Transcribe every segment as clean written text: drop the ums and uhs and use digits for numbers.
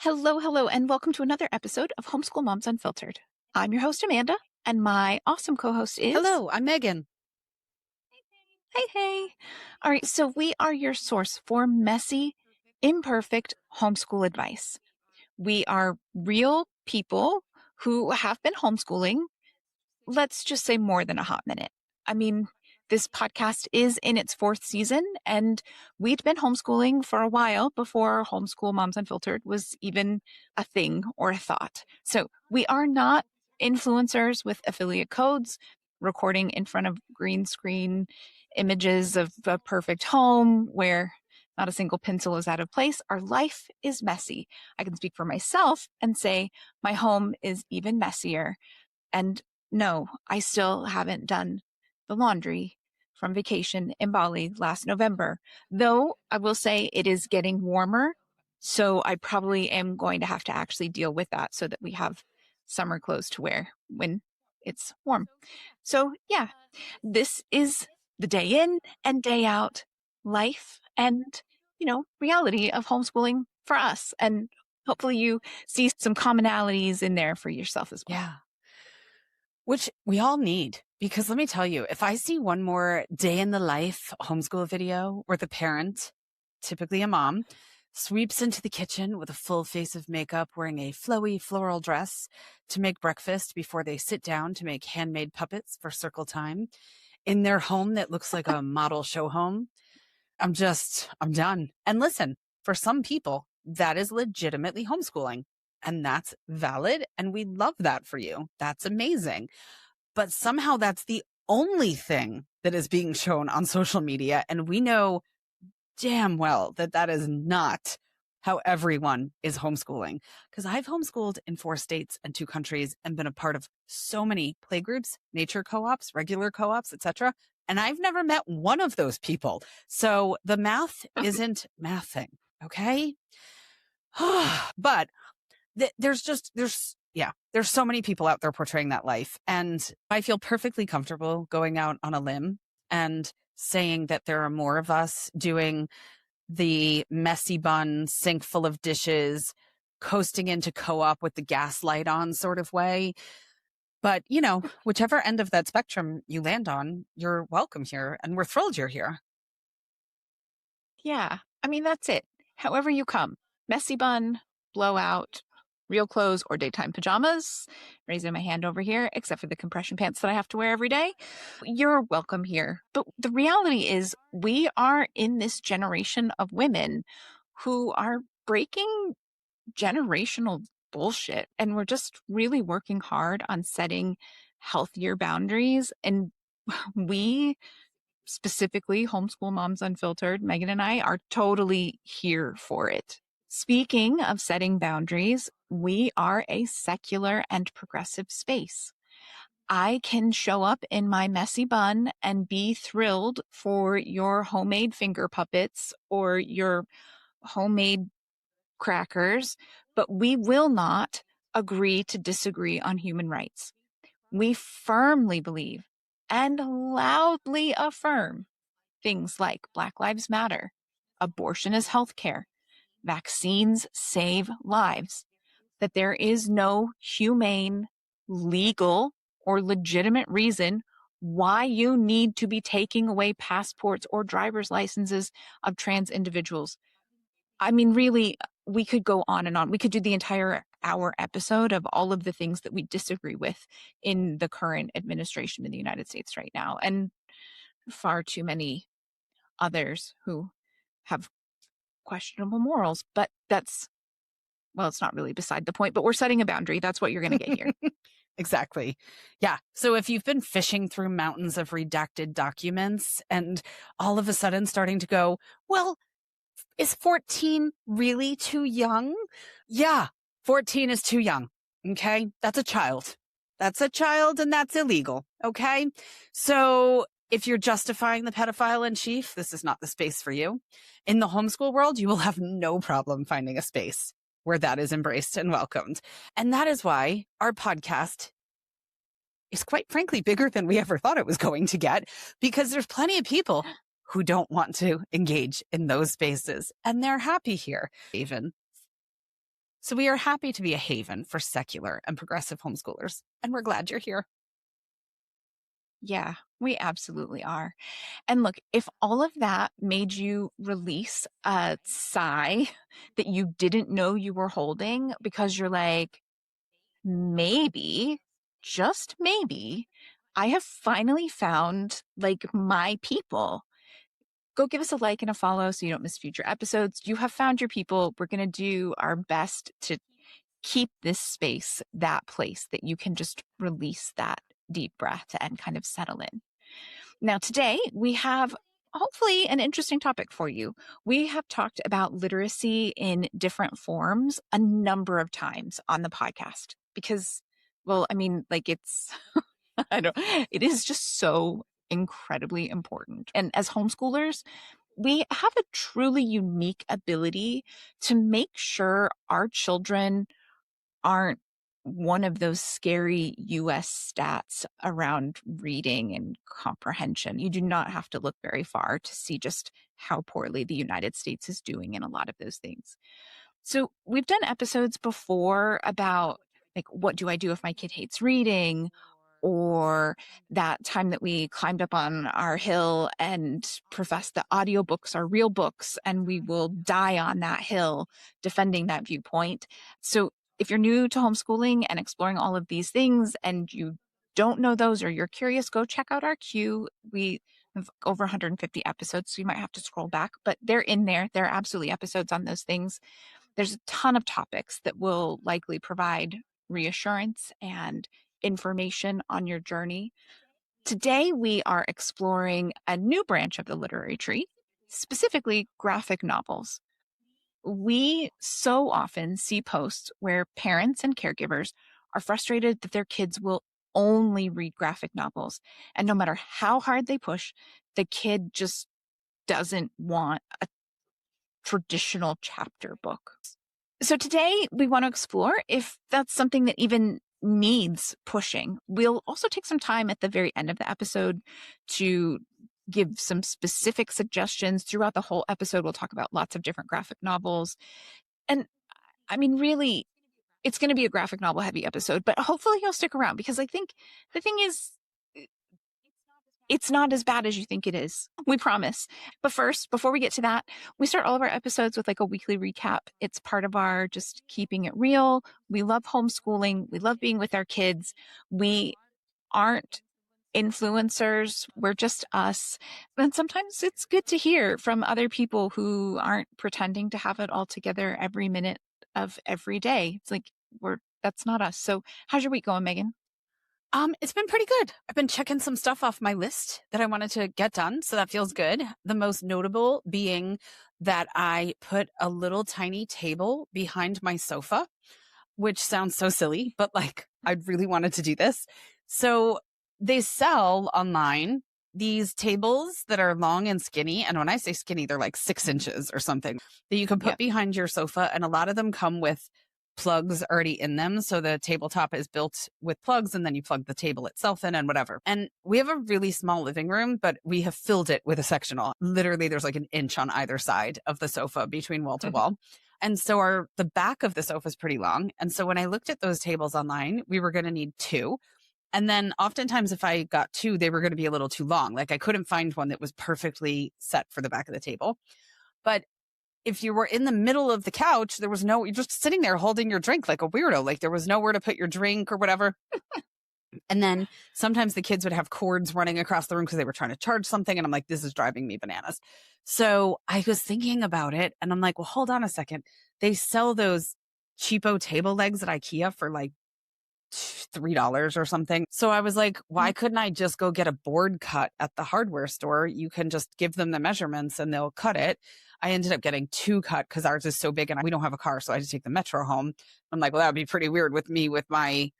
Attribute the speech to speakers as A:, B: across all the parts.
A: Hello, hello, and welcome to another episode of Homeschool Moms Unfiltered. I'm your host, Amanda, and my awesome co-host is...
B: Hello, I'm Megan.
A: Hey, hey. All right, so we are your source for messy, imperfect homeschool advice. We are real people who have been homeschooling, let's just say more than a hot minute. I mean, this podcast is in its fourth season, and we'd been homeschooling for a while before Homeschool Moms Unfiltered was even a thing or a thought. So we are not influencers with affiliate codes, recording in front of green screen images of a perfect home where not a single pencil is out of place. Our life is messy. I can speak for myself and say my home is even messier. And no, I still haven't done the laundry from vacation in Bali last November, though I will say it is getting warmer. So I probably am going to have to actually deal with that so that we have summer clothes to wear when it's warm. So yeah, this is the day in and day out life and, reality of homeschooling for us. And hopefully you see some commonalities in there for yourself as well.
B: Yeah. Which we all need, because let me tell you, if I see one more day in the life homeschool video where the parent, typically a mom, sweeps into the kitchen with a full face of makeup, wearing a flowy floral dress to make breakfast before they sit down to make handmade puppets for circle time in their home that looks like a model show home, I'm done. And listen, for some people, that is legitimately homeschooling. And that's valid. And we love that for you. That's amazing. But somehow that's the only thing that is being shown on social media. And we know damn well that that is not how everyone is homeschooling. Because I've homeschooled in 4 states and 2 countries and been a part of so many playgroups, nature co-ops, regular co-ops, etc. And I've never met one of those people. So the math isn't mathing. Okay. But there's so many people out there portraying that life. And I feel perfectly comfortable going out on a limb and saying that there are more of us doing the messy bun, sink full of dishes, coasting into co-op with the gas light on sort of way. But, whichever end of that spectrum you land on, you're welcome here. And we're thrilled you're here.
A: Yeah, I mean, that's it. However you come, messy bun, blowout, real clothes, or daytime pajamas, raising my hand over here, except for the compression pants that I have to wear every day, you're welcome here. But the reality is we are in this generation of women who are breaking generational bullshit, and we're just really working hard on setting healthier boundaries. And we, specifically Homeschool Moms Unfiltered, Megan and I, are totally here for it. Speaking of setting boundaries, we are a secular and progressive space. I can show up in my messy bun and be thrilled for your homemade finger puppets or your homemade crackers, but we will not agree to disagree on human rights. We firmly believe and loudly affirm things like Black Lives Matter, abortion is healthcare, vaccines save lives, that there is no humane, legal, or legitimate reason why you need to be taking away passports or driver's licenses of trans individuals. I mean, really, we could go on and on. We could do the entire hour episode of all of the things that we disagree with in the current administration in the United States right now, and far too many others who have questionable morals. But it's not really beside the point, but we're setting a boundary. That's what you're going to get here.
B: Exactly. Yeah. So if you've been fishing through mountains of redacted documents and all of a sudden starting to go, well, is 14 really too young? Yeah, 14 is too young. Okay. That's a child. That's a child and that's illegal. Okay. So if you're justifying the pedophile in chief, this is not the space for you. In the homeschool world, you will have no problem finding a space where that is embraced and welcomed. And that is why our podcast is quite frankly bigger than we ever thought it was going to get, because there's plenty of people who don't want to engage in those spaces and they're happy here even. So we are happy to be a haven for secular and progressive homeschoolers, and we're glad you're here.
A: Yeah, we absolutely are. And look, if all of that made you release a sigh that you didn't know you were holding because you're like, maybe, just maybe, I have finally found like my people. Go give us a like and a follow so you don't miss future episodes. You have found your people. We're going to do our best to keep this space that place that you can just release that deep breath and kind of settle in. Now, today we have hopefully an interesting topic for you. We have talked about literacy in different forms a number of times on the podcast because, well, I mean, like it's, I don't, it is just so incredibly important. And as homeschoolers, we have a truly unique ability to make sure our children aren't one of those scary US stats around reading and comprehension. You do not have to look very far to see just how poorly the United States is doing in a lot of those things. So we've done episodes before about like, what do I do if my kid hates reading? Or that time that we climbed up on our hill and professed that audiobooks are real books and we will die on that hill defending that viewpoint. So if you're new to homeschooling and exploring all of these things and you don't know those or you're curious, go check out our queue. We have over 150 episodes, so you might have to scroll back, but they're in there. There are absolutely episodes on those things. There's a ton of topics that will likely provide reassurance and information on your journey. Today, we are exploring a new branch of the literary tree, specifically graphic novels. We so often see posts where parents and caregivers are frustrated that their kids will only read graphic novels. And no matter how hard they push, the kid just doesn't want a traditional chapter book. So today we want to explore if that's something that even needs pushing. We'll also take some time at the very end of the episode to give some specific suggestions. Throughout the whole episode, we'll talk about lots of different graphic novels. And I mean, really, it's going to be a graphic novel heavy episode, but hopefully you'll stick around because I think the thing is, it's not as bad as you think it is. We promise. But first, before we get to that, we start all of our episodes with like a weekly recap. It's part of our just keeping it real. We love homeschooling. We love being with our kids. We aren't influencers. We're just us. And sometimes it's good to hear from other people who aren't pretending to have it all together every minute of every day. It's like, that's not us. So how's your week going, Megan?
B: It's been pretty good. I've been checking some stuff off my list that I wanted to get done, so that feels good. The most notable being that I put a little tiny table behind my sofa, which sounds so silly, but like I really wanted to do this. So they sell online these tables that are long and skinny. And when I say skinny, they're like 6 inches or something that you can put behind your sofa. And a lot of them come with plugs already in them. So the tabletop is built with plugs and then you plug the table itself in and whatever. And we have a really small living room, but we have filled it with a sectional. Literally, there's like an inch on either side of the sofa between wall to wall. And so the back of the sofa is pretty long. And so when I looked at those tables online, we were going to need 2. And then oftentimes if I got 2, they were going to be a little too long. Like I couldn't find one that was perfectly set for the back of the table. But if you were in the middle of the couch, you're just sitting there holding your drink like a weirdo. Like there was nowhere to put your drink or whatever. And then sometimes the kids would have cords running across the room because they were trying to charge something. And I'm like, this is driving me bananas. So I was thinking about it and I'm like, well, hold on a second. They sell those cheapo table legs at IKEA for like $3 or something. So I was like, why couldn't I just go get a board cut at the hardware store? You can just give them the measurements and they'll cut it. I ended up getting 2 cut because ours is so big and we don't have a car. So I had to take the metro home. I'm like, well, that would be pretty weird with me with my,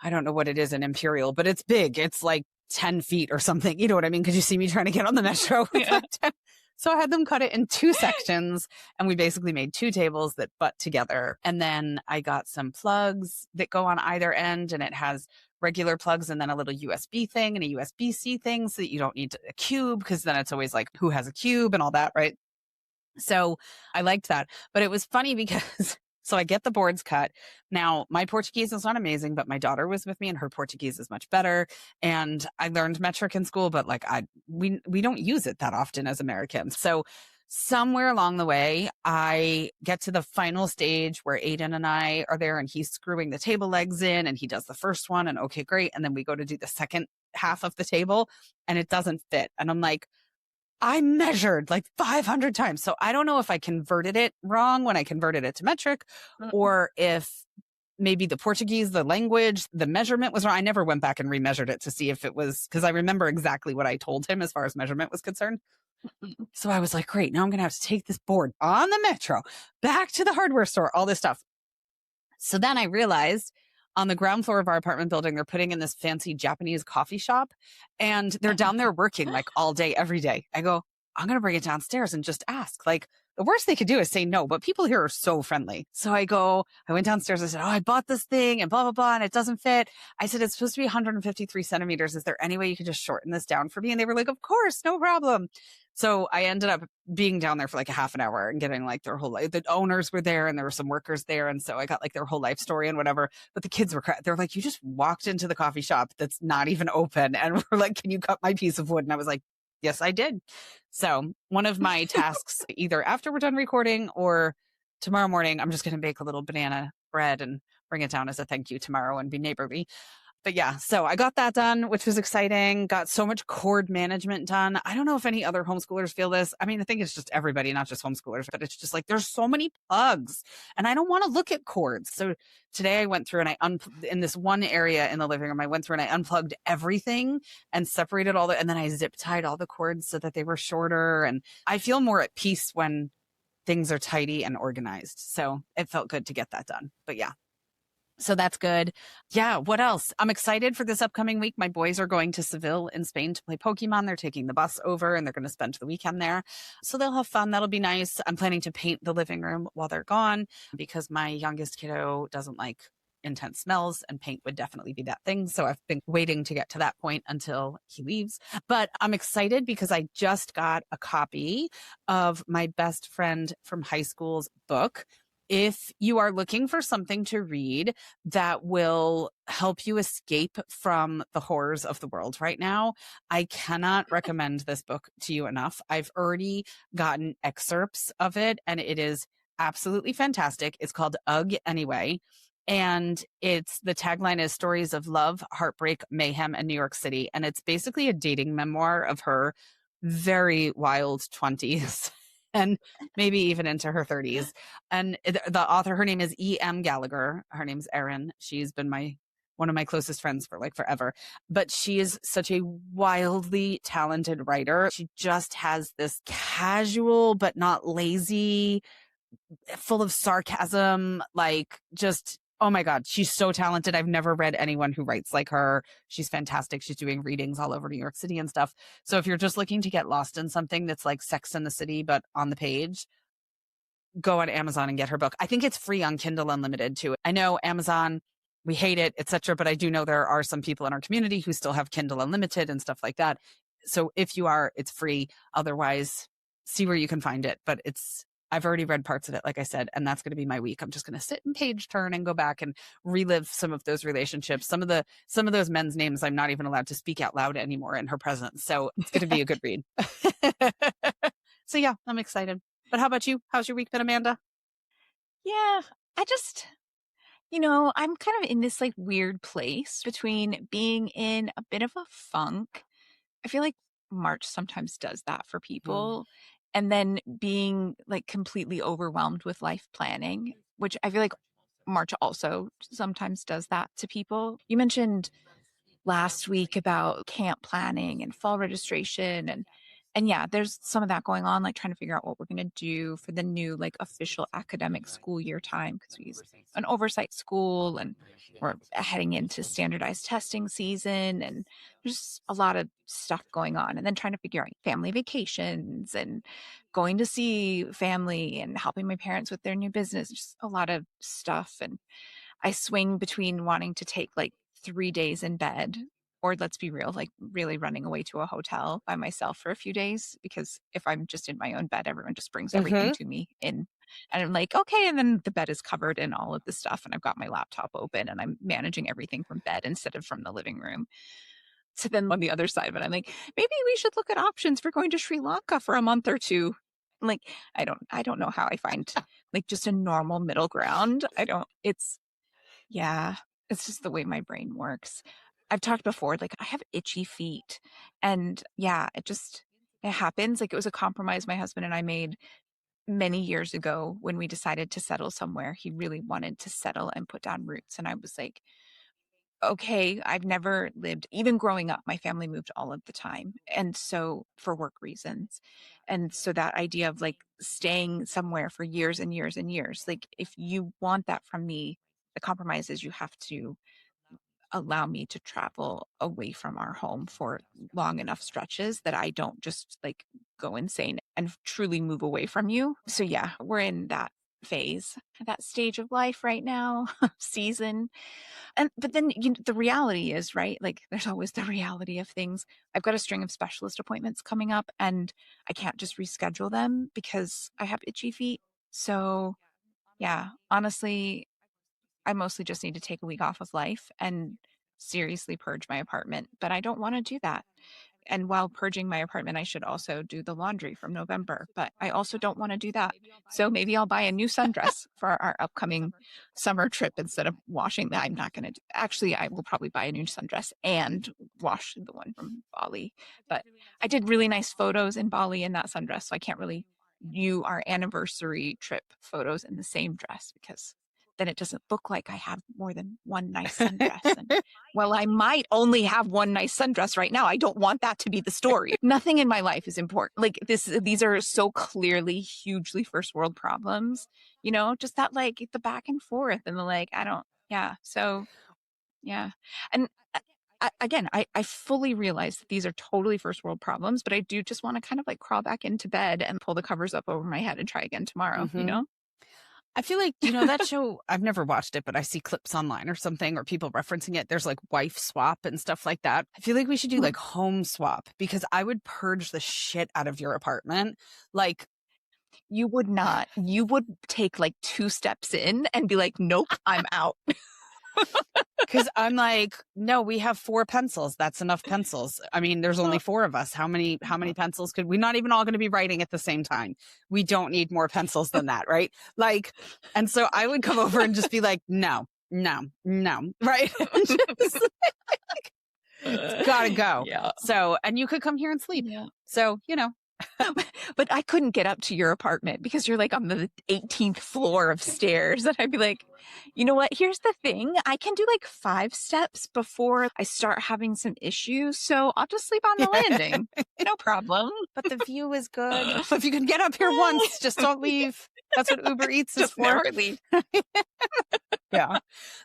B: I don't know what it is, an Imperial, but it's big. It's like 10 feet or something. You know what I mean? Because you see me trying to get on the metro. So I had them cut it in 2 sections and we basically made 2 tables that butt together. And then I got some plugs that go on either end and it has regular plugs and then a little USB thing and a USB-C thing so that you don't need a cube because then it's always like, who has a cube and all that, right? So I liked that. But it was funny because So I get the boards cut. Now, my Portuguese is not amazing, but my daughter was with me and her Portuguese is much better. And I learned metric in school, but like we don't use it that often as Americans. So somewhere along the way, I get to the final stage where Aiden and I are there and he's screwing the table legs in and he does the first one and okay, great. And then we go to do the second half of the table and it doesn't fit. And I'm like, I measured like 500 times. So I don't know if I converted it wrong when I converted it to metric or if maybe the Portuguese, the language, the measurement was wrong. I never went back and remeasured it to see if it was, because I remember exactly what I told him as far as measurement was concerned. So I was like, great, now I'm going to have to take this board on the metro back to the hardware store, all this stuff. So then I realized on the ground floor of our apartment building, they're putting in this fancy Japanese coffee shop and they're down there working like all day, every day. I go, I'm going to bring it downstairs and just ask. Like the worst they could do is say no, but people here are so friendly. So I went downstairs. I said, oh, I bought this thing and blah, blah, blah, and it doesn't fit. I said, it's supposed to be 153 centimeters. Is there any way you could just shorten this down for me? And they were like, of course, no problem. So I ended up being down there for like a half an hour and getting like their whole life. The owners were there and there were some workers there. And so I got like their whole life story and whatever. But the kids they're like, you just walked into the coffee shop that's not even open. And we're like, can you cut my piece of wood? And I was like, yes, I did. So one of my tasks, either after we're done recording or tomorrow morning, I'm just going to bake a little banana bread and bring it down as a thank you tomorrow and be neighborly. But yeah, so I got that done, which was exciting. Got so much cord management done. I don't know if any other homeschoolers feel this. I mean, I think it's just everybody, not just homeschoolers, but it's just like there's so many plugs and I don't want to look at cords. So today I went through and in this one area in the living room, I went through and I unplugged everything and separated and then I zip tied all the cords so that they were shorter. And I feel more at peace when things are tidy and organized. So it felt good to get that done. But yeah. So that's good. Yeah. What else? I'm excited for this upcoming week. My boys are going to Seville in Spain to play Pokemon. They're taking the bus over and they're going to spend the weekend there. So they'll have fun. That'll be nice. I'm planning to paint the living room while they're gone because my youngest kiddo doesn't like intense smells and paint would definitely be that thing. So I've been waiting to get to that point until he leaves. But I'm excited because I just got a copy of my best friend from high school's book. If you are looking for something to read that will help you escape from the horrors of the world right now, I cannot recommend this book to you enough. I've already gotten excerpts of it and it is absolutely fantastic. It's called Ugh Anyway. And the tagline is Stories of Love, Heartbreak, Mayhem, and New York City. And it's basically a dating memoir of her very wild 20s. And maybe even into her 30s. And the author, her name is E.M. Gallagher. Her name's Erin. She's been one of my closest friends for like forever. But she is such a wildly talented writer. She just has this casual but not lazy, full of sarcasm, like just, oh my God, she's so talented. I've never read anyone who writes like her. She's fantastic. She's doing readings all over New York City and stuff. So if you're just looking to get lost in something that's like Sex in the City, but on the page, go on Amazon and get her book. I think it's free on Kindle Unlimited too. I know Amazon, we hate it, etc. But I do know there are some people in our community who still have Kindle Unlimited and stuff like that. So if you are, it's free. Otherwise, see where you can find it. But I've already read parts of it, like I said, and that's going to be my week. I'm just going to sit and page turn and go back and relive some of those relationships. Some of those men's names I'm not even allowed to speak out loud anymore in her presence. So it's going to be a good read. So yeah, I'm excited. But how about you? How's your week been, Amanda?
A: Yeah, I'm kind of in this like weird place between being in a bit of a funk. I feel like March sometimes does that for people. And then being like completely overwhelmed with life planning, which I feel like March also sometimes does that to people. You mentioned last week about camp planning and fall registration and yeah, there's some of that going on, like trying to figure out what we're going to do for the new like official academic school year time because we use an oversight school and we're heading into standardized testing season and there's a lot of stuff going on and then trying to figure out family vacations and going to see family and helping my parents with their new business, just a lot of stuff. And I swing between wanting to take like 3 days in bed or let's be real, like really running away to a hotel by myself for a few days because if I'm just in my own bed, everyone just brings everything to me in And I'm like, okay. And then the bed is covered in all of this stuff. And I've got my laptop open and I'm managing everything from bed instead of from the living room. So then on the other side of it, I'm like, maybe we should look at options for going to Sri Lanka for a month or two. Like, I don't know how I find like just a normal middle ground. Yeah, it's just the way my brain works. I've talked before, like I have itchy feet and yeah, it happens. Like it was a compromise my husband and I made many years ago when we decided to settle somewhere. He really wanted to settle and put down roots. And I was like, okay, I've never lived, even growing up, my family moved all of the time. And so for work reasons. And so that idea of like staying somewhere for years and years and years, like if you want that from me, the compromise is you have to allow me to travel away from our home for long enough stretches that I don't just like go insane and truly move away from you. So yeah, we're in that phase, that stage of life right now, season. And but then the reality is, right? Like there's always the reality of things. I've got a string of specialist appointments coming up and I can't just reschedule them because I have itchy feet. So yeah, honestly, I mostly just need to take a week off of life and seriously purge my apartment, but I don't want to do that. And while purging my apartment, I should also do the laundry from November, but I also don't want to do that. So maybe I'll buy a new sundress for our upcoming summer trip instead of washing that. I'm not going to actually, I will probably buy a new sundress and wash the one from Bali. But I did really nice photos in Bali in that sundress. So I can't really view our anniversary trip photos in the same dress because then it doesn't look like I have more than one nice sundress. And well, I might only have one nice sundress right now. I don't want that to be the story. Nothing in my life is important. Like these are so clearly hugely first world problems, just that like the back and forth and the like, yeah. So yeah. And again, I fully realize that these are totally first world problems, but I do just want to kind of like crawl back into bed and pull the covers up over my head and try again tomorrow,
B: I feel like, that show, I've never watched it, but I see clips online or something or people referencing it. There's like wife swap and stuff like that. I feel like we should do like home swap because I would purge the shit out of your apartment. Like,
A: you would not. You would take like 2 steps in and be like, nope, I'm out.
B: Because I'm like, no, we have 4 pencils. That's enough pencils. I mean, there's only 4 of us. How many pencils could we not even all going to be writing at the same time? We don't need more pencils than that, right? Like, and so I would come over and just be like, no, right? It's gotta go.
A: Yeah.
B: So, and you could come here and sleep.
A: Yeah.
B: So,
A: But I couldn't get up to your apartment because you're like on the 18th floor of stairs. And I'd be like, you know what? Here's the thing. I can do like 5 steps before I start having some issues. So I'll just sleep on the landing. No problem.
B: But the view is good. So if you can get up here once, just don't leave. That's what Uber Eats is
A: Just
B: for.
A: never leave.
B: Yeah.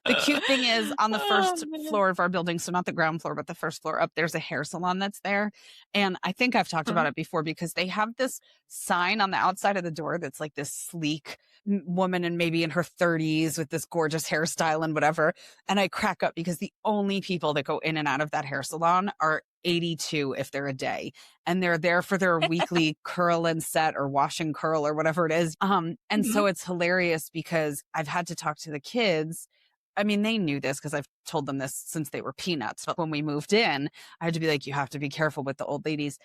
B: The cute thing is on the first floor of our building, so not the ground floor, but the first floor up, there's a hair salon that's there. And I think I've talked about it before because they have this sign on the outside of the door that's like this sleek woman and maybe in her 30s with this gorgeous hairstyle and whatever. And I crack up because the only people that go in and out of that hair salon are 82 if they're a day, and they're there for their weekly curl and set or wash and curl or whatever it is. And so it's hilarious because I've had to talk to the kids. I mean, they knew this because I've told them this since they were peanuts. But when we moved in, I had to be like, you have to be careful with the old ladies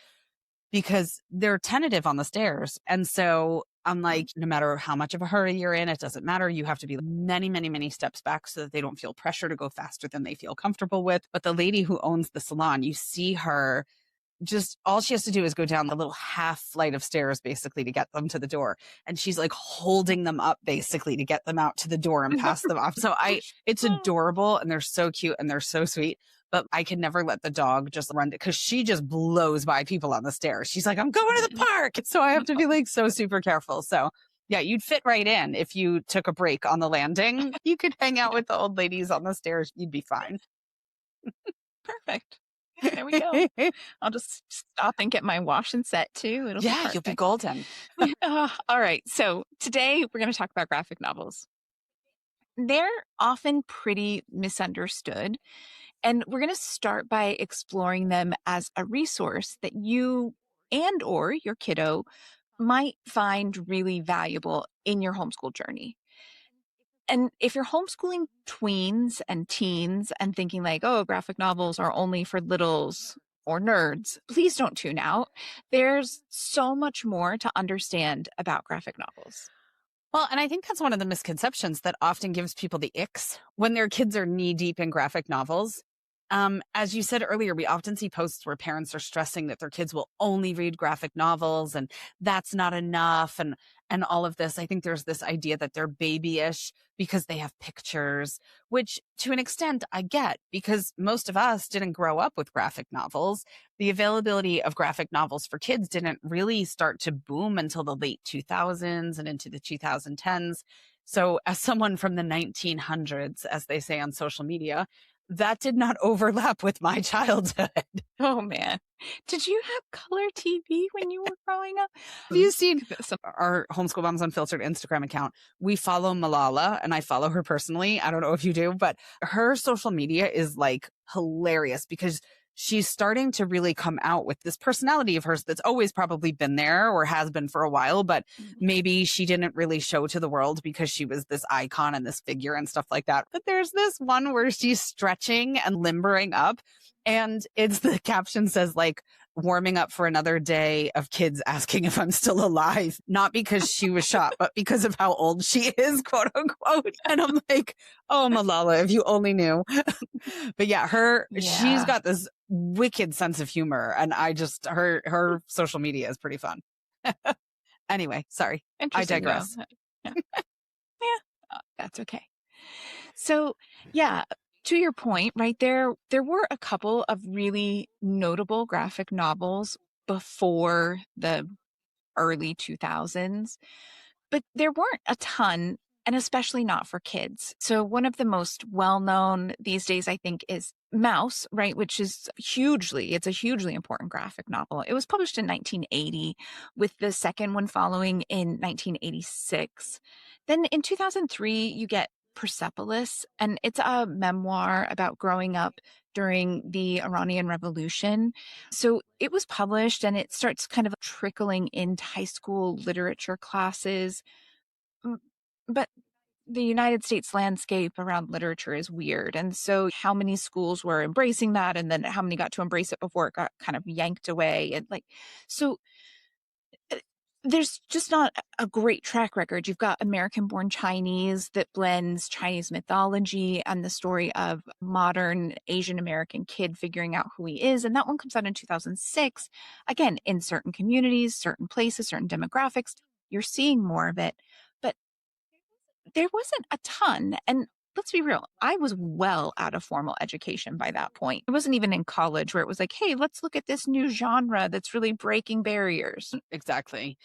B: because they're tentative on the stairs. And so I'm like, no matter how much of a hurry you're in, it doesn't matter. You have to be many, many, many steps back so that they don't feel pressure to go faster than they feel comfortable with. But the lady who owns the salon, you see her just all she has to do is go down the little half flight of stairs basically to get them to the door. And she's like holding them up basically to get them out to the door and pass them off. So it's adorable and they're so cute and they're so sweet. But I can never let the dog just run because she just blows by people on the stairs. She's like, I'm going to the park. So I have to be like so super careful. So yeah, you'd fit right in if you took a break on the landing. You could hang out with the old ladies on the stairs. You'd be fine.
A: Perfect. There we go. I'll just stop and get my wash and set too.
B: You'll be golden.
A: All right. So today we're going to talk about graphic novels. They're often pretty misunderstood. And we're going to start by exploring them as a resource that you and or your kiddo might find really valuable in your homeschool journey. And if you're homeschooling tweens and teens and thinking like, oh, graphic novels are only for littles or nerds, please don't tune out. There's so much more to understand about graphic novels.
B: Well, and I think that's one of the misconceptions that often gives people the icks when their kids are knee deep in graphic novels. As you said earlier, we often see posts where parents are stressing that their kids will only read graphic novels and that's not enough and all of this. I think there's this idea that they're babyish because they have pictures, which to an extent I get because most of us didn't grow up with graphic novels. The availability of graphic novels for kids didn't really start to boom until the late 2000s and into the 2010s. So as someone from the 1900s, as they say on social media, that did not overlap with my childhood.
A: Oh man. Did you have color TV when you were growing up?
B: Have you seen our Homeschool Moms Unfiltered Instagram account? We follow Malala and I follow her personally. I don't know if you do, but her social media is like hilarious because she's starting to really come out with this personality of hers that's always probably been there or has been for a while, but maybe she didn't really show to the world because she was this icon and this figure and stuff like that. But there's this one where she's stretching and limbering up, and it's the caption says like, warming up for another day of kids asking if I'm still alive, not because she was shot, but because of how old she is, quote unquote. And I'm like, oh, Malala, if you only knew. But yeah, she's got this wicked sense of humor. And her social media is pretty fun. Anyway, sorry. I digress.
A: Yeah. That's okay. So yeah, to your point, right there were a couple of really notable graphic novels before the early 2000s, but there weren't a ton, and especially not for kids. So one of the most well-known these days, I think, is Mouse, right? Which is it's a hugely important graphic novel. It was published in 1980 with the second one following in 1986. Then in 2003, you get Persepolis, and it's a memoir about growing up during the Iranian Revolution. So it was published and it starts kind of trickling into high school literature classes. But the United States landscape around literature is weird. And so how many schools were embracing that and then how many got to embrace it before it got kind of yanked away? And so there's just not a great track record. You've got American Born Chinese that blends Chinese mythology and the story of modern Asian American kid figuring out who he is. And that one comes out in 2006. Again, in certain communities, certain places, certain demographics, you're seeing more of it. But there wasn't a ton. And let's be real, I was well out of formal education by that point. It wasn't even in college where it was like, hey, let's look at this new genre that's really breaking barriers.
B: Exactly.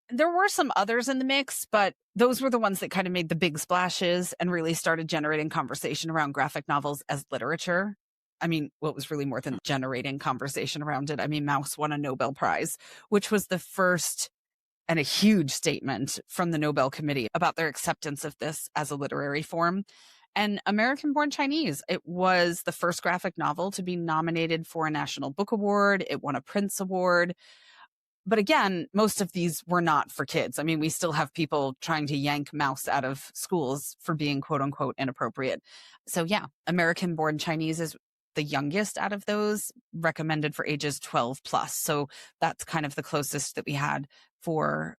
B: There were some others in the mix, but those were the ones that kind of made the big splashes and really started generating conversation around graphic novels as literature. I mean, what was really more than generating conversation around it? I mean, Mouse won a Nobel Prize, which was the first and a huge statement from the Nobel Committee about their acceptance of this as a literary form. And American Born Chinese, it was the first graphic novel to be nominated for a National Book Award. It won a Prince Award. But again, most of these were not for kids. I mean, we still have people trying to yank Mouse out of schools for being quote unquote inappropriate. So yeah, American Born Chinese is the youngest out of those, recommended for ages 12 plus. So that's kind of the closest that we had for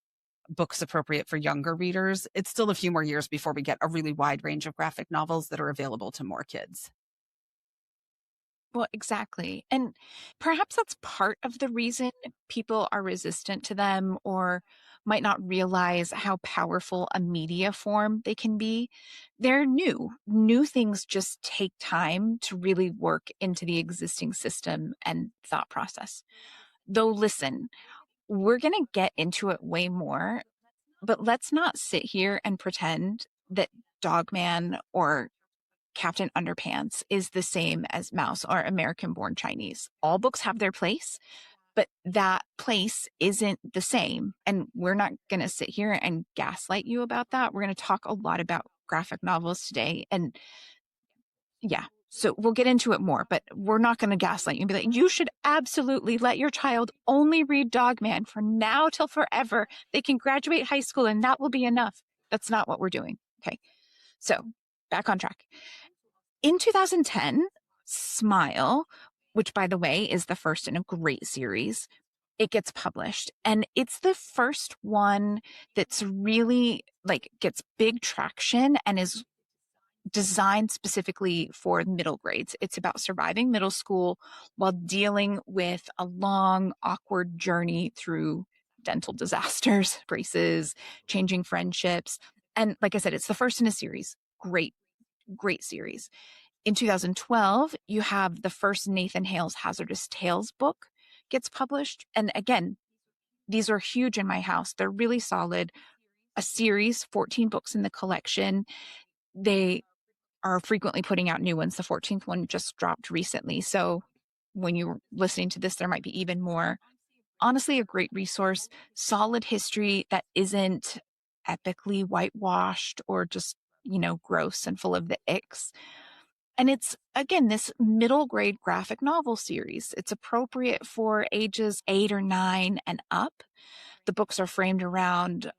B: books appropriate for younger readers. It's still a few more years before we get a really wide range of graphic novels that are available to more kids.
A: Well, exactly. And perhaps that's part of the reason people are resistant to them or might not realize how powerful a media form they can be. They're new. New things just take time to really work into the existing system and thought process. Though, listen, we're going to get into it way more, but let's not sit here and pretend that Dogman or Captain Underpants is the same as Mouse or American Born Chinese. All books have their place, but that place isn't the same. And we're not going to sit here and gaslight you about that. We're going to talk a lot about graphic novels today. And yeah, So we'll get into it more, but we're not going to gaslight you and be like, you should absolutely let your child only read Dog Man for now till forever. They can graduate high school and that will be enough. That's not what we're doing. Okay. So back on track. In 2010, Smile, which by the way is the first in a great series, it gets published. And it's the first one that's really like gets big traction and is designed specifically for middle grades. It's about surviving middle school while dealing with a long, awkward journey through dental disasters, braces, changing friendships. And like I said, it's the first in a series. Great, great series. In 2012, you have the first Nathan Hale's Hazardous Tales book gets published. And again, these are huge in my house. They're really solid. A series, 14 books in the collection. They are frequently putting out new ones. The 14th one just dropped recently. So when you're listening to this, there might be even more. Honestly, a great resource, solid history that isn't epically whitewashed or just, gross and full of the icks. And it's, again, this middle grade graphic novel series. It's appropriate for ages 8 or 9 and up. The books are framed around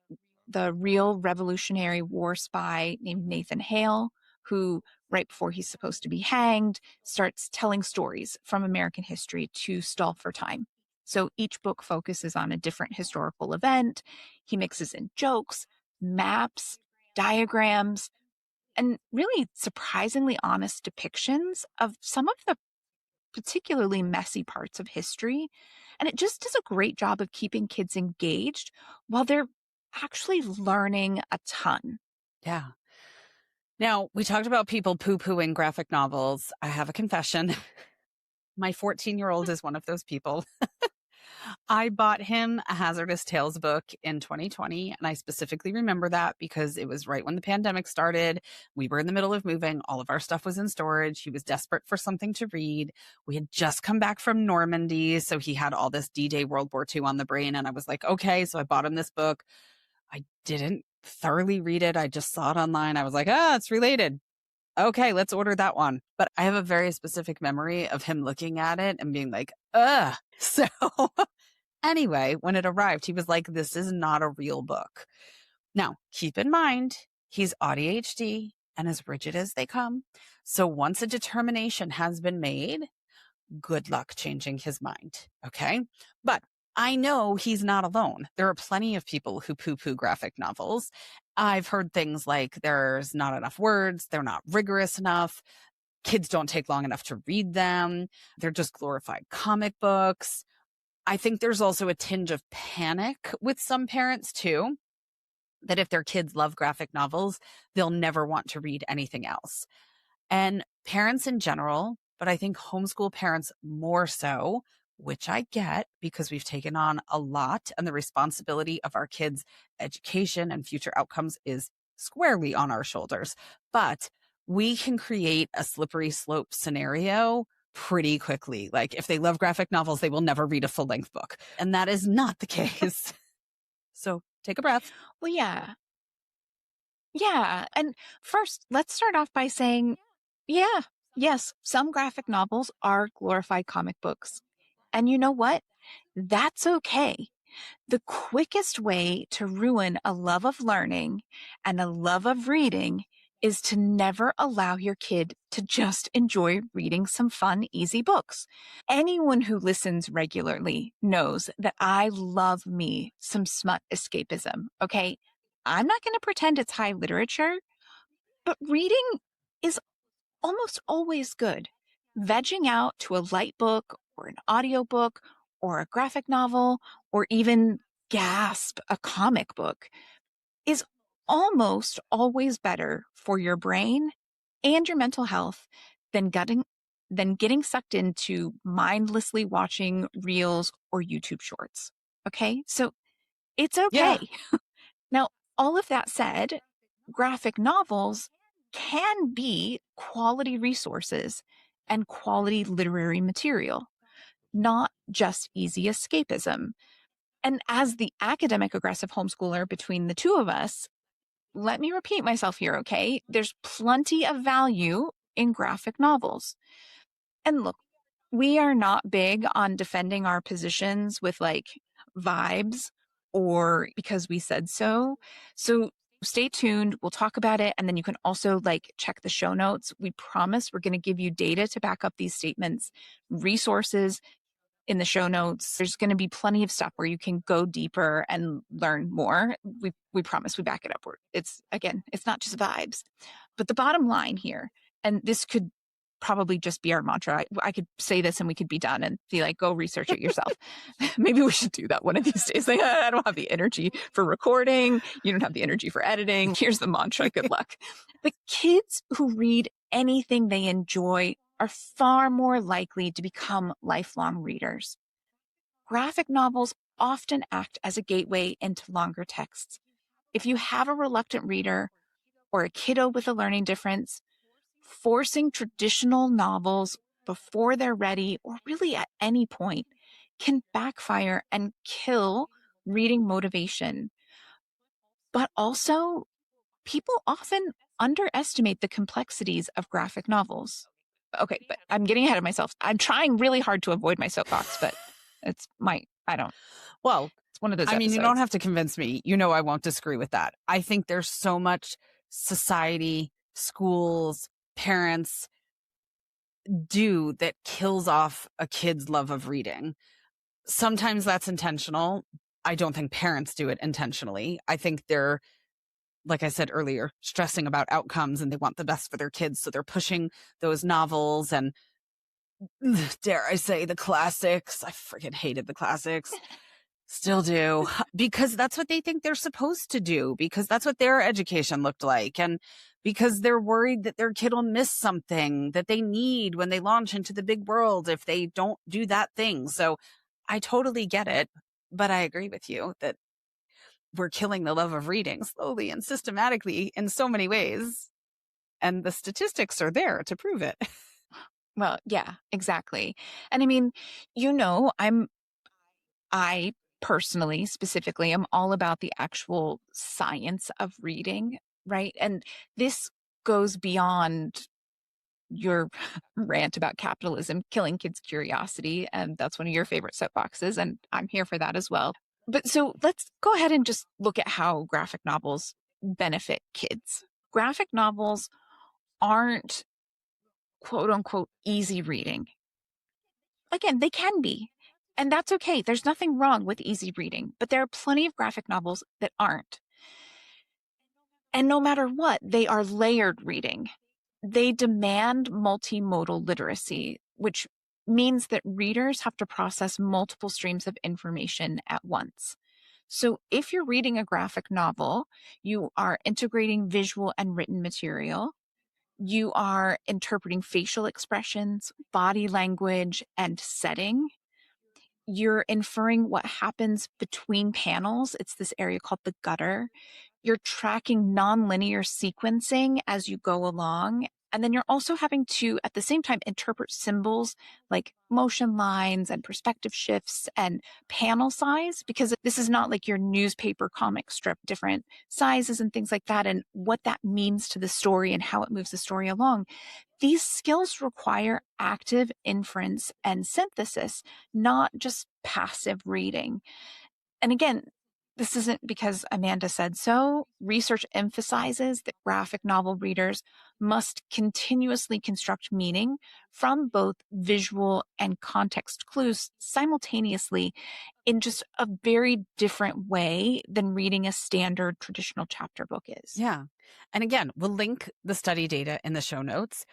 A: the real Revolutionary War spy named Nathan Hale, who, right before he's supposed to be hanged, starts telling stories from American history to stall for time. So each book focuses on a different historical event. He mixes in jokes, maps, diagrams, and really surprisingly honest depictions of some of the particularly messy parts of history. And it just does a great job of keeping kids engaged while they're actually learning a ton.
B: Yeah. Now, we talked about people poo-pooing graphic novels. I have a confession. My 14-year-old is one of those people. I bought him a Hazardous Tales book in 2020, and I specifically remember that because it was right when the pandemic started. We were in the middle of moving. All of our stuff was in storage. He was desperate for something to read. We had just come back from Normandy, so he had all this D-Day World War II on the brain, and I was like, okay, so I bought him this book. I didn't thoroughly read it. I just saw it online. I was like, it's related. Okay, let's order that one. But I have a very specific memory of him looking at it and being like, ugh. So anyway, when it arrived, he was like, this is not a real book. Now, keep in mind, he's ADHD and as rigid as they come. So once a determination has been made, good luck changing his mind. Okay. But I know he's not alone. There are plenty of people who poo-poo graphic novels. I've heard things like there's not enough words, they're not rigorous enough, kids don't take long enough to read them, they're just glorified comic books. I think there's also a tinge of panic with some parents too, that if their kids love graphic novels, they'll never want to read anything else. And parents in general, but I think homeschool parents more so, which I get because we've taken on a lot and the responsibility of our kids' education and future outcomes is squarely on our shoulders. But we can create a slippery slope scenario pretty quickly. Like if they love graphic novels, they will never read a full-length book. And that is not the case. So take a breath.
A: Well, yeah. Yeah. And first, let's start off by saying, yeah, yes, some graphic novels are glorified comic books. And you know what? That's okay. The quickest way to ruin a love of learning and a love of reading is to never allow your kid to just enjoy reading some fun, easy books. Anyone who listens regularly knows that I love me some smut escapism, okay? I'm not going to pretend it's high literature, but reading is almost always good. Vegging out to a light book or an audiobook or a graphic novel or even gasp a comic book is almost always better for your brain and your mental health than getting sucked into mindlessly watching reels or YouTube shorts. Okay? So it's
B: Yeah.
A: okay. Now, all of that said, graphic novels can be quality resources and quality literary material, not just easy escapism. And as the academic aggressive homeschooler between the two of us, let me repeat myself here, okay? There's plenty of value in graphic novels. And look, we are not big on defending our positions with like vibes or because we said so. So stay tuned. We'll talk about it. And then you can also like check the show notes. We promise we're going to give you data to back up these statements, resources in the show notes. There's going to be plenty of stuff where you can go deeper and learn more. We promise we back it up. It's again, it's not just vibes. But the bottom line here, and this could probably just be our mantra. I could say this and we could be done and be like, go research it yourself. Maybe we should do that one of these days. Like, I don't have the energy for recording. You don't have the energy for editing. Here's the mantra. Good luck. But kids who read anything they enjoy are far more likely to become lifelong readers. Graphic novels often act as a gateway into longer texts. If you have a reluctant reader or a kiddo with a learning difference, forcing traditional novels before they're ready, or really at any point, can backfire and kill reading motivation. But also, people often underestimate the complexities of graphic novels. Okay, but I'm getting ahead of myself. I'm trying really hard to avoid my soapbox, but
B: Well,
A: it's one of those
B: you don't
A: episodes.
B: have to convince me. I won't disagree with that. I think there's so much society, schools, parents do that kills off a kid's love of reading. Sometimes that's intentional. I don't think parents do it intentionally. I think they're, like I said earlier, stressing about outcomes and they want the best for their kids. So they're pushing those novels and, dare I say, the classics. I freaking hated the classics. Still do, because that's what they think they're supposed to do, because that's what their education looked like. And because they're worried that their kid will miss something that they need when they launch into the big world if they don't do that thing. So I totally get it. But I agree with you that we're killing the love of reading slowly and systematically in so many ways. And the statistics are there to prove it.
A: Well, yeah, exactly. And I mean, I personally, specifically, am all about the actual science of reading, right? And this goes beyond your rant about capitalism killing kids' curiosity. And that's one of your favorite soapboxes. And I'm here for that as well. But so let's go ahead and just look at how graphic novels benefit kids. Graphic novels aren't quote unquote easy reading. Again, they can be. And that's okay. There's nothing wrong with easy reading, but there are plenty of graphic novels that aren't. And no matter what, they are layered reading. They demand multimodal literacy, which means that readers have to process multiple streams of information at once. So if you're reading a graphic novel, you are integrating visual and written material. You are interpreting facial expressions, body language, and setting. You're inferring what happens between panels. It's this area called the gutter. You're tracking nonlinear sequencing as you go along. And then you're also having to, at the same time, interpret symbols like motion lines and perspective shifts and panel size, because this is not like your newspaper comic strip, different sizes and things like that, and what that means to the story and how it moves the story along. These skills require active inference and synthesis, not just passive reading. And again, this isn't because Amanda said so. Research emphasizes that graphic novel readers must continuously construct meaning from both visual and context clues simultaneously in just a very different way than reading a standard traditional chapter book is.
B: Yeah. And again, we'll link the study data in the show notes.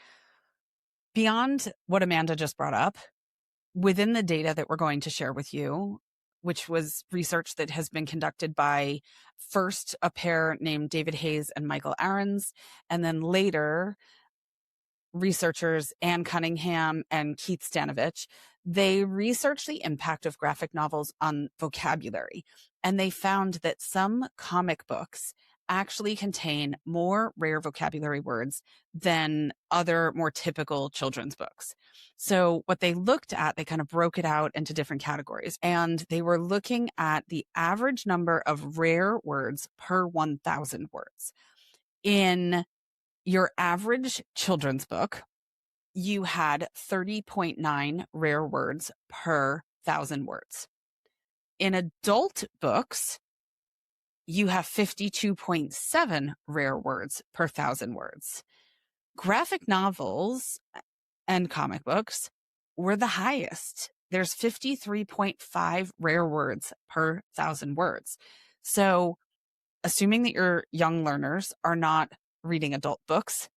B: Beyond what Amanda just brought up, within the data that we're going to share with you, which was research that has been conducted by first a pair named David Hayes and Michael Ahrens, and then later researchers Anne Cunningham and Keith Stanovich, they researched the impact of graphic novels on vocabulary. And they found that some comic books actually contain more rare vocabulary words than other more typical children's books. So what they looked at, they kind of broke it out into different categories. And they were looking at the average number of rare words per 1,000 words. In your average children's book, you had 30.9 rare words per 1,000 words. In adult books, you have 52.7 rare words per 1,000 words. Graphic novels and comic books were the highest. There's 53.5 rare words per 1,000 words. So, assuming that your young learners are not reading adult books,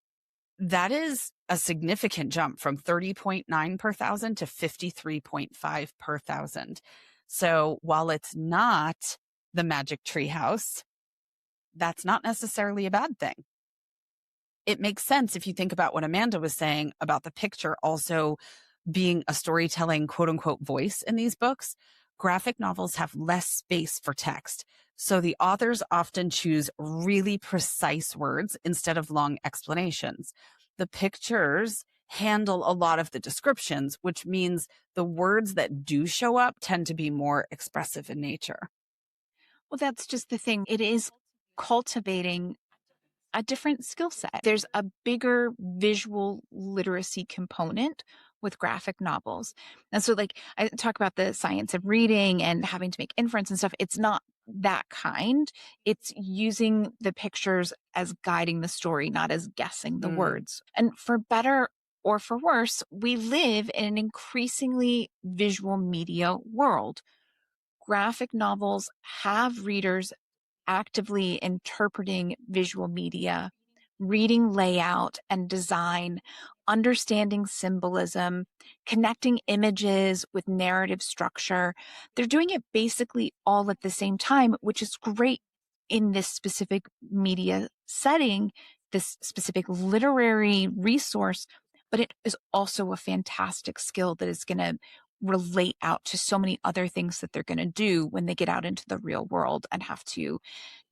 B: that is a significant jump from 30.9 per 1,000 to 53.5 per 1,000. So, while it's not the magic treehouse, that's not necessarily a bad thing. It makes sense if you think about what Amanda was saying about the picture also being a storytelling quote unquote voice in these books. Graphic novels have less space for text. So the authors often choose really precise words instead of long explanations. The pictures handle a lot of the descriptions, which means the words that do show up tend to be more expressive in nature.
A: Well, that's just the thing. It is cultivating a different skill set. There's a bigger visual literacy component with graphic novels. And so, like, I talk about the science of reading and having to make inference and stuff. It's not that kind. It's using the pictures as guiding the story, not as guessing the words. And for better or for worse, we live in an increasingly visual media world. Graphic novels have readers actively interpreting visual media, reading layout and design, understanding symbolism, connecting images with narrative structure. They're doing it basically all at the same time, which is great in this specific media setting, this specific literary resource, but it is also a fantastic skill that is going to relate out to so many other things that they're going to do when they get out into the real world and have to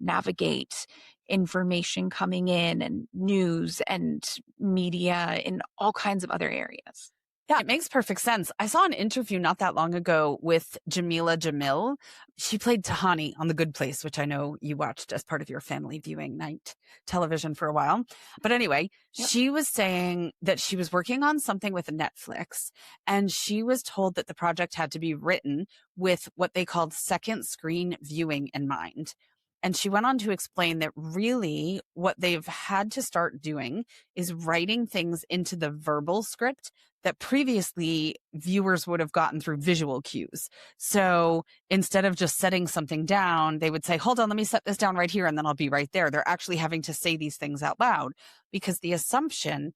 A: navigate information coming in and news and media in all kinds of other areas.
B: Yeah, it makes perfect sense. I saw an interview not that long ago with Jamila Jamil. She played Tahani on The Good Place, which I know you watched as part of your family viewing night television for a while. But anyway, she was saying that she was working on something with Netflix, and she was told that the project had to be written with what they called second screen viewing in mind. And she went on to explain that really what they've had to start doing is writing things into the verbal script that previously viewers would have gotten through visual cues. So instead of just setting something down, they would say, hold on, let me set this down right here, and then I'll be right there. They're actually having to say these things out loud because the assumption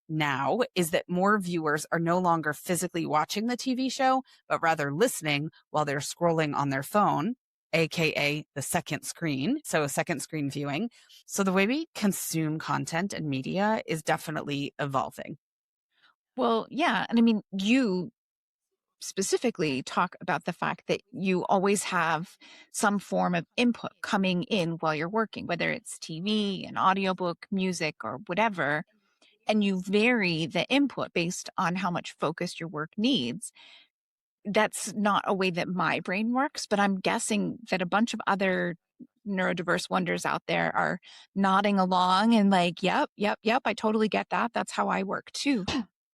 B: now is that more viewers are no longer physically watching the TV show, but rather listening while they're scrolling on their phone, AKA the second screen. So second screen viewing. So the way we consume content and media is definitely evolving.
A: Well, yeah. And I mean, you specifically talk about the fact that you always have some form of input coming in while you're working, whether it's TV, an audiobook, music, or whatever. And you vary the input based on how much focus your work needs. That's not a way that my brain works, but I'm guessing that a bunch of other neurodiverse wonders out there are nodding along and like, yep, I totally get that. That's how I work too.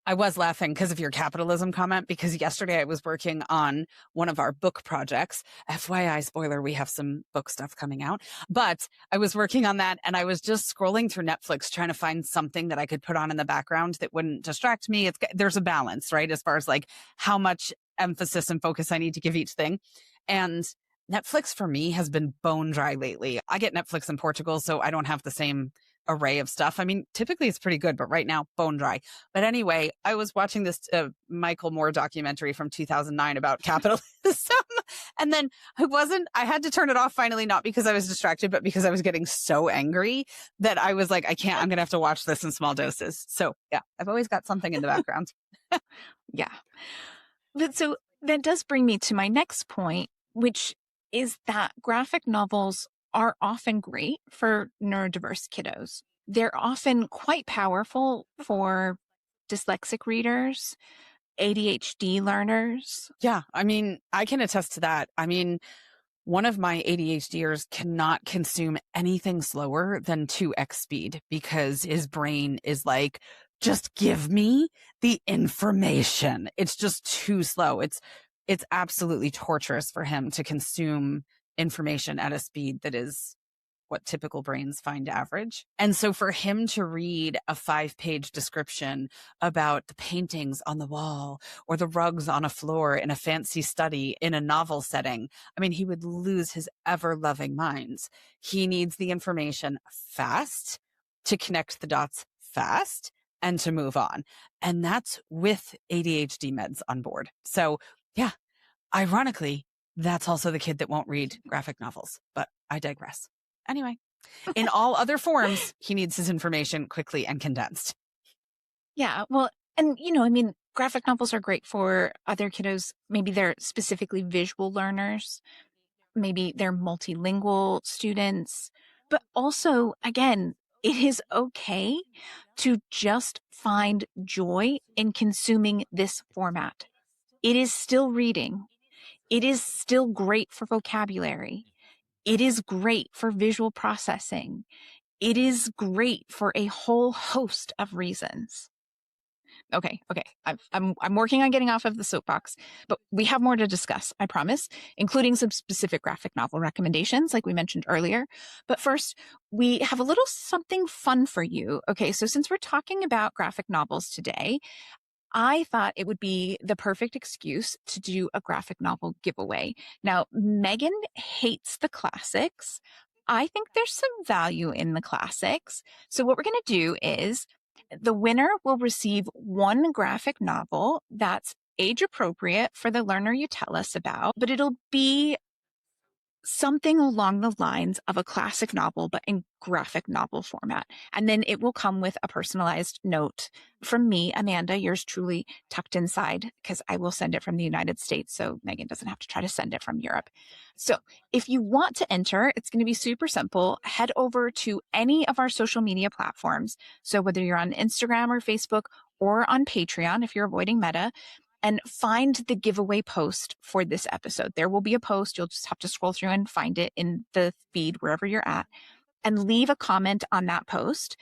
B: I was laughing because of your capitalism comment, because yesterday I was working on one of our book projects. FYI, spoiler, we have some book stuff coming out. But I was working on that and I was just scrolling through Netflix trying to find something that I could put on in the background that wouldn't distract me. There's a balance, right? As far as like how much emphasis and focus I need to give each thing. And Netflix for me has been bone dry lately. I get Netflix in Portugal, so I don't have the same array of stuff. I mean, typically it's pretty good, but right now, bone dry. But anyway, I was watching this Michael Moore documentary from 2009 about capitalism. And then I had to turn it off finally, not because I was distracted, but because I was getting so angry that I was like, I'm going to have to watch this in small doses. So yeah, I've always got something in the background.
A: Yeah. But so that does bring me to my next point, which is that graphic novels are often great for neurodiverse kiddos. They're often quite powerful for dyslexic readers, ADHD learners.
B: Yeah, I mean, I can attest to that. I mean, one of my ADHDers cannot consume anything slower than 2x speed because his brain is like just give me the information. It's just too slow. It's absolutely torturous for him to consume information at a speed that is what typical brains find average. And so for him to read a 5-page description about the paintings on the wall or the rugs on a floor in a fancy study in a novel setting, I mean, he would lose his ever-loving mind. He needs the information fast to connect the dots fast and to move on. And that's with ADHD meds on board. So yeah, ironically, that's also the kid that won't read graphic novels, but I digress. Anyway, in all other forms, he needs his information quickly and condensed.
A: Yeah. Well, and I mean, graphic novels are great for other kiddos. Maybe they're specifically visual learners. Maybe they're multilingual students. But also, again, it is okay to just find joy in consuming this format. It is still reading. It is still great for vocabulary. It is great for visual processing. It is great for a whole host of reasons. Okay. I'm working on getting off of the soapbox, but we have more to discuss, I promise, including some specific graphic novel recommendations, like we mentioned earlier. But first, we have a little something fun for you. Okay, so since we're talking about graphic novels today, I thought it would be the perfect excuse to do a graphic novel giveaway. Now, Megan hates the classics. I think there's some value in the classics. So what we're going to do is the winner will receive one graphic novel that's age appropriate for the learner you tell us about, but it'll be something along the lines of a classic novel, but in graphic novel format. And then it will come with a personalized note from me, Amanda, yours truly, tucked inside, because I will send it from the United States. So Megan doesn't have to try to send it from Europe. So if you want to enter, it's going to be super simple. Head over to any of our social media platforms. So whether you're on Instagram or Facebook or on Patreon, if you're avoiding Meta, and find the giveaway post for this episode. There will be a post. You'll just have to scroll through and find it in the feed wherever you're at and leave a comment on that post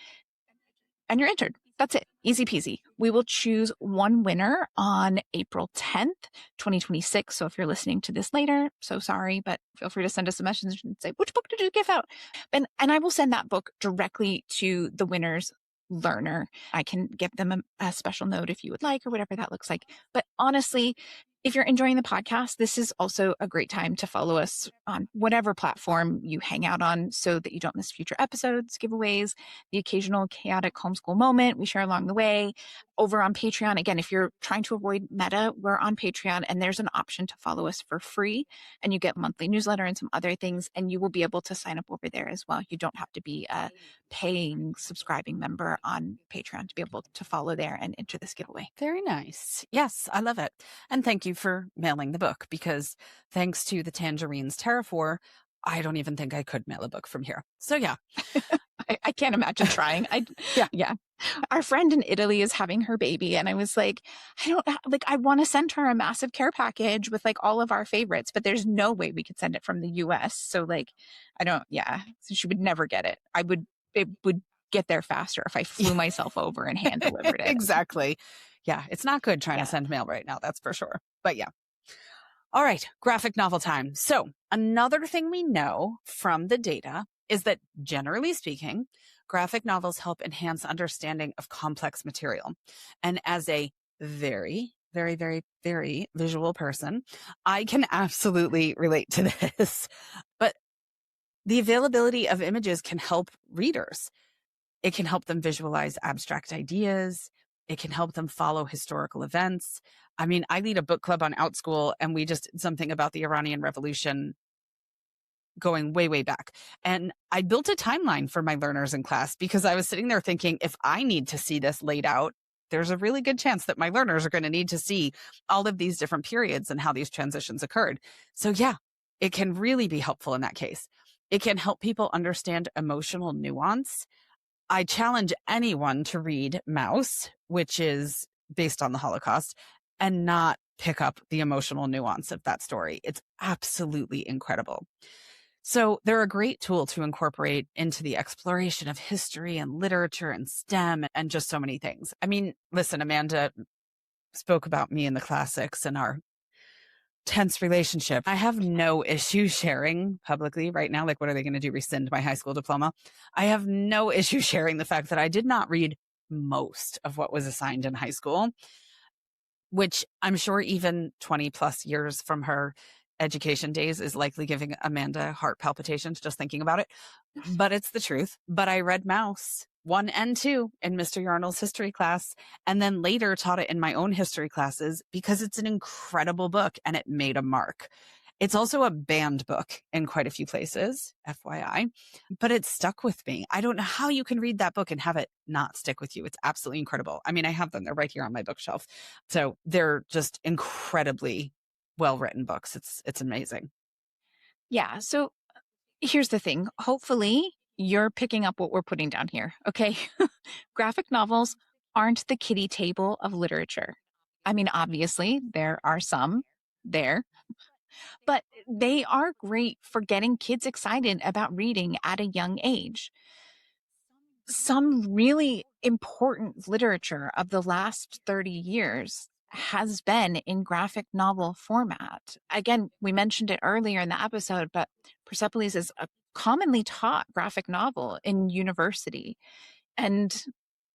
A: and you're entered. That's it. Easy peasy. We will choose one winner on April 10th, 2026. So if you're listening to this later, so sorry, but feel free to send us a message and say, which book did you give out? And I will send that book directly to the winner's learner. I can give them a special note if you would like, or whatever that looks like. But honestly, if you're enjoying the podcast, this is also a great time to follow us on whatever platform you hang out on so that you don't miss future episodes, giveaways, the occasional chaotic homeschool moment we share along the way. Over on Patreon, again, if you're trying to avoid Meta, we're on Patreon and there's an option to follow us for free and you get monthly newsletter and some other things and you will be able to sign up over there as well. You don't have to be a paying, subscribing member on Patreon to be able to follow there and enter this giveaway.
B: Very nice. Yes, I love it. And thank you for mailing the book because thanks to the Tangerines Terrafor, I don't even think I could mail a book from here. So yeah.
A: I can't imagine trying. Yeah. Our friend in Italy is having her baby. And I was like, I want to send her a massive care package with like all of our favorites, but there's no way we could send it from the US. So like, so she would never get it. It would get there faster if I flew myself over and hand delivered it.
B: Exactly. Yeah. It's not good trying to send mail right now. That's for sure. But yeah. All right. Graphic novel time. So another thing we know from the data is that generally speaking, graphic novels help enhance understanding of complex material. And as a very, very, very, very visual person, I can absolutely relate to this. But the availability of images can help readers. It can help them visualize abstract ideas. It can help them follow historical events. I mean, I lead a book club on OutSchool, and we just did something about the Iranian Revolution going way, way back. And I built a timeline for my learners in class because I was sitting there thinking, if I need to see this laid out, there's a really good chance that my learners are going to need to see all of these different periods and how these transitions occurred. So yeah, it can really be helpful in that case. It can help people understand emotional nuance. I challenge anyone to read Mouse, which is based on the Holocaust, and not pick up the emotional nuance of that story. It's absolutely incredible. So they're a great tool to incorporate into the exploration of history and literature and STEM and just so many things. I mean, listen, Amanda spoke about me in the classics and our tense relationship. I have no issue sharing publicly right now. Like, what are they going to do? Rescind my high school diploma? I have no issue sharing the fact that I did not read most of what was assigned in high school, which I'm sure even 20 plus years from her education days is likely giving Amanda heart palpitations just thinking about it. But it's the truth. But I read Mouse 1 and 2 in Mr. Yarnell's history class, and then later taught it in my own history classes because it's an incredible book and it made a mark. It's also a banned book in quite a few places, FYI, but it stuck with me. I don't know how you can read that book and have it not stick with you. It's absolutely incredible. I mean, I have them. They're right here on my bookshelf. So they're just incredibly well-written books. It's amazing.
A: Yeah. So here's the thing. Hopefully, you're picking up what we're putting down here. Okay. Graphic novels aren't the kiddie table of literature. I mean, obviously, there are some there, but they are great for getting kids excited about reading at a young age. Some really important literature of the last 30 years has been in graphic novel format. Again, we mentioned it earlier in the episode, but Persepolis is a commonly taught graphic novel in university. And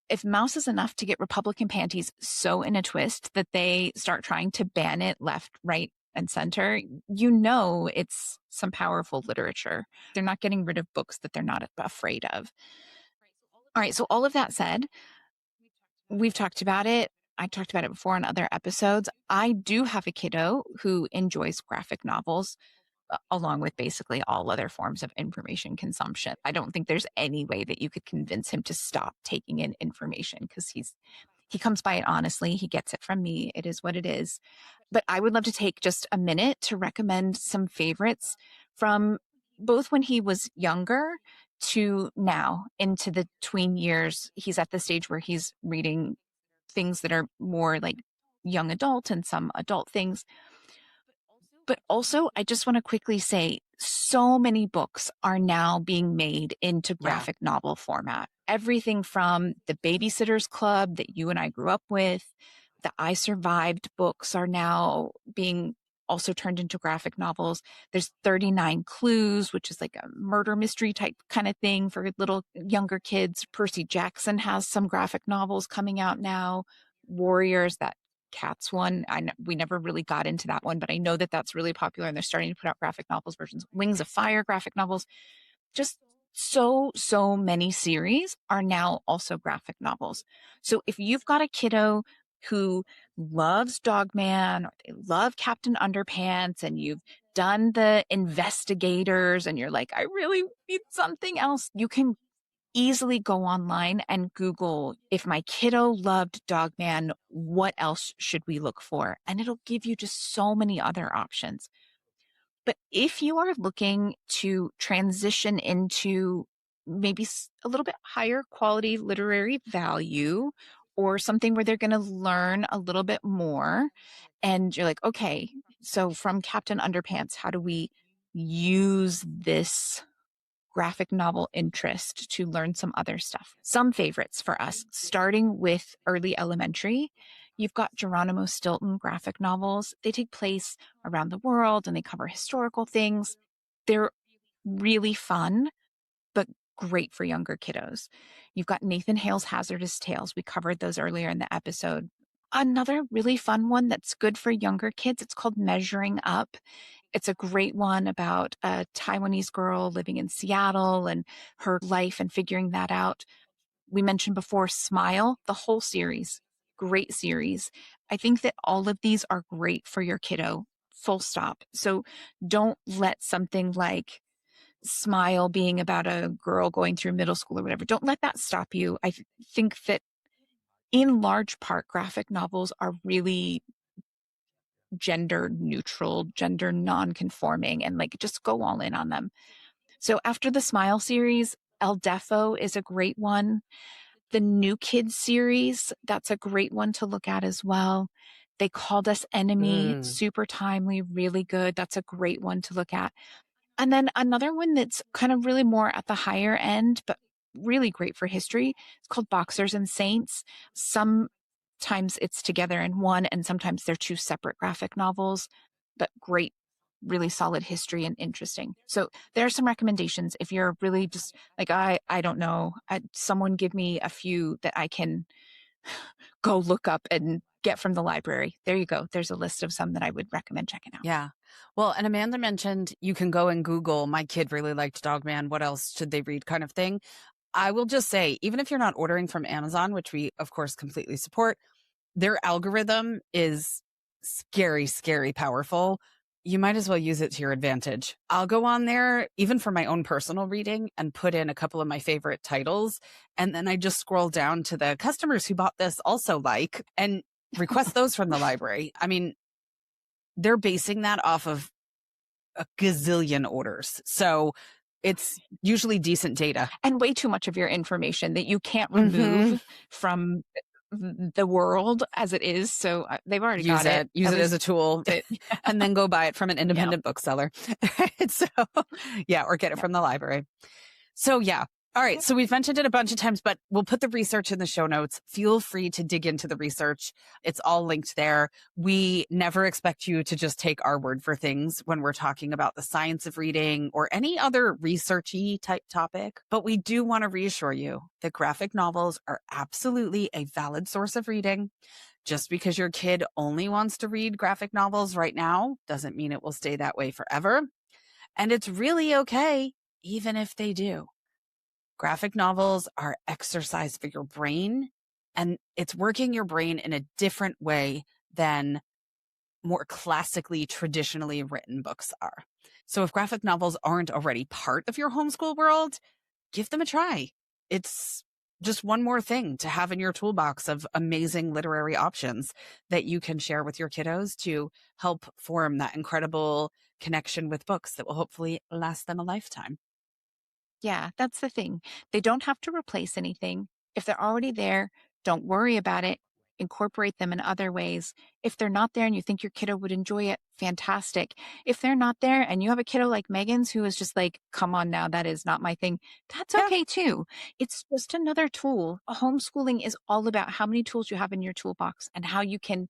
A: if Mouse is enough to get Republican panties so in a twist that they start trying to ban it left, right, and center, you know it's some powerful literature. They're not getting rid of books that they're not afraid of. All right, so all of that said, we've talked about it. I talked about it before in other episodes. I do have a kiddo who enjoys graphic novels along with basically all other forms of information consumption. I don't think there's any way that you could convince him to stop taking in information because he comes by it honestly. He gets it from me. It is what it is. But I would love to take just a minute to recommend some favorites from both when he was younger to now into the tween years. He's at the stage where he's reading things that are more like young adult and some adult things. But also, I just want to quickly say so many books are now being made into
B: Yeah.
A: graphic novel format. Everything from the Babysitter's Club that you and I grew up with, the I Survived books are now being also turned into graphic novels. There's 39 Clues, which is like a murder mystery type kind of thing for little younger kids. Percy Jackson has some graphic novels coming out now. Warriors, that Cats one. We never really got into that one, but I know that that's really popular and they're starting to put out graphic novels versions. Wings of Fire graphic novels. Just so many series are now also graphic novels. So if you've got a kiddo who loves Dogman or they love Captain Underpants and you've done the investigators and you're like, I really need something else, you can easily go online and Google, if my kiddo loved Dogman, what else should we look for? And it'll give you just so many other options. But if you are looking to transition into maybe a little bit higher quality literary value or something where they're going to learn a little bit more, and you're like, okay, so from Captain Underpants, how do we use this graphic novel interest to learn some other stuff? Some favorites for us, starting with early elementary. You've got Geronimo Stilton graphic novels. They take place around the world and they cover historical things. They're really fun, but great for younger kiddos. You've got Nathan Hale's Hazardous Tales. We covered those earlier in the episode. Another really fun one that's good for younger kids, it's called Measuring Up. It's a great one about a Taiwanese girl living in Seattle and her life and figuring that out. We mentioned before Smile, the whole series. Great series. I think that all of these are great for your kiddo, full stop. So don't let something like Smile being about a girl going through middle school or whatever, don't let that stop you. I think that in large part, graphic novels are really gender neutral, gender non-conforming, and like just go all in on them. So after the Smile series, El Defo is a great one. The New Kids series, that's a great one to look at as well. They Called Us Enemy, super timely, really good. That's a great one to look at. And then another one that's kind of really more at the higher end, but really great for history. It's called Boxers and Saints. Sometimes it's together in one, and sometimes they're two separate graphic novels, but great, really solid history and interesting. So there are some recommendations if you're really just like, I don't know, someone give me a few that I can go look up and get from the library. There you go. There's a list of some that I would recommend checking out.
B: Yeah. Well, and Amanda mentioned you can go and Google, my kid really liked Dogman. What else should they read kind of thing. I will just say, even if you're not ordering from Amazon, which we, of course, completely support, their algorithm is scary, scary powerful. You might as well use it to your advantage. I'll go on there, even for my own personal reading, and put in a couple of my favorite titles. And then I just scroll down to the customers who bought this also like, and request those from the library. I mean, they're basing that off of a gazillion orders. So it's usually decent data.
A: And way too much of your information that you can't
B: Mhm.
A: remove from the world as it is. So they've already
B: Use
A: got
B: it. Use
A: At
B: it as
A: least
B: a tool and then go buy it from an
A: yeah.
B: independent bookseller. So, yeah, or get it
A: Yeah.
B: from the library. So, yeah. All right. So we've mentioned it a bunch of times, but we'll put the research in the show notes. Feel free to dig into the research. It's all linked there. We never expect you to just take our word for things when we're talking about the science of reading or any other researchy type topic. But we do want to reassure you that graphic novels are absolutely a valid source of reading. Just because your kid only wants to read graphic novels right now doesn't mean it will stay that way forever. And it's really okay, even if they do. Graphic novels are exercise for your brain, and it's working your brain in a different way than more classically, traditionally written books are. So if graphic novels aren't already part of your homeschool world, give them a try. It's just one more thing to have in your toolbox of amazing literary options that you can share with your kiddos to help form that incredible connection with books that will hopefully last them a lifetime.
A: Yeah, that's the thing. They don't have to replace anything. If they're already there, don't worry about it. Incorporate them in other ways. If they're not there and you think your kiddo would enjoy it, fantastic. If they're not there and you have a kiddo like Megan's who is just like, come on now, that is not my thing, that's
B: Yeah.
A: okay too. It's just another tool. Homeschooling is all about how many tools you have in your toolbox and how you can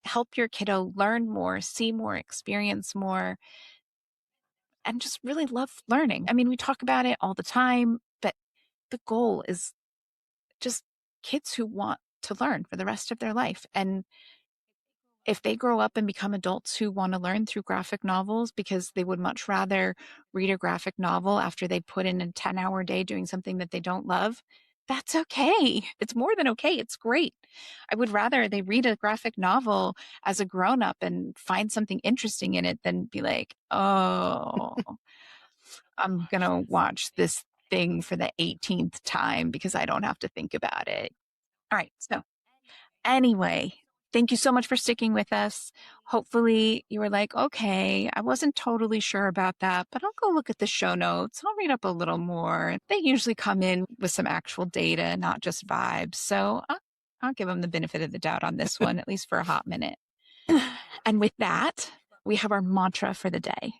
A: help your kiddo learn more, see more, experience more, and just really love learning. I mean, we talk about it all the time, but the goal is just kids who want to learn for the rest of their life. And if they grow up and become adults who want to learn through graphic novels because they would much rather read a graphic novel after they put in a 10-hour day doing something that they don't love, that's okay. It's more than okay. It's great. I would rather they read a graphic novel as a grown up and find something interesting in it than be like, oh, I'm going to watch this thing for the 18th time because I don't have to think about it. All right. So, anyway, thank you so much for sticking with us. Hopefully, you were like, okay, I wasn't totally sure about that, but I'll go look at the show notes. I'll read up a little more. They usually come in with some actual data, not just vibes. So, I'll give them the benefit of the doubt on this one, at least for a hot minute. And with that, we have our mantra for the day.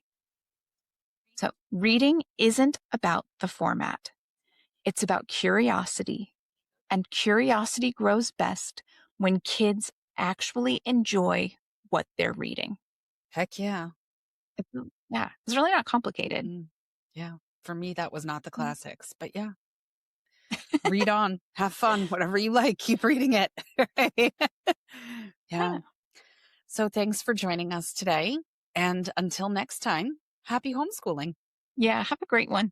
A: So, reading isn't about the format, it's about curiosity. And curiosity grows best when kids actually enjoy what they're reading.
B: Heck yeah.
A: Yeah, it's really not complicated.
B: Yeah. For me, that was not the classics, but yeah. Read on, have fun, whatever you like, keep reading it. Right? Yeah. So thanks for joining us today. And until next time, happy homeschooling.
A: Yeah, have a great one.